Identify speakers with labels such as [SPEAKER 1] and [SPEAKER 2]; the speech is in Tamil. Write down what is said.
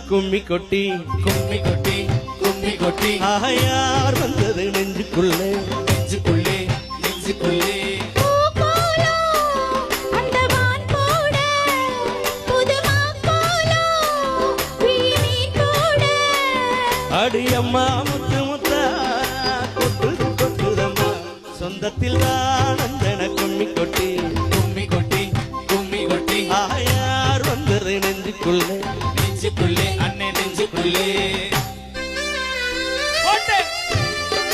[SPEAKER 1] கும்மி கொட்டி
[SPEAKER 2] கும்மி கொட்டி கும்மி கொட்டி
[SPEAKER 1] யார் வந்தது நெஞ்சுக்குள்ளே
[SPEAKER 2] நெஞ்சுக்குள்ளே நெஞ்சுக்குள்ளே
[SPEAKER 1] அடியம்மா முத்து முத்தா கொட்டுது கொட்டுதம்மா சொந்தத்தில் தான் அந்தன கும்மி கொட்டி
[SPEAKER 2] கும்மி கொட்டி கும்மி கொட்டி
[SPEAKER 1] யார் வந்தது நெஞ்சுக்குள்ளே
[SPEAKER 2] நெஞ்சுக்குள்ளே அண்ணே நெஞ்சுக்குள்ளே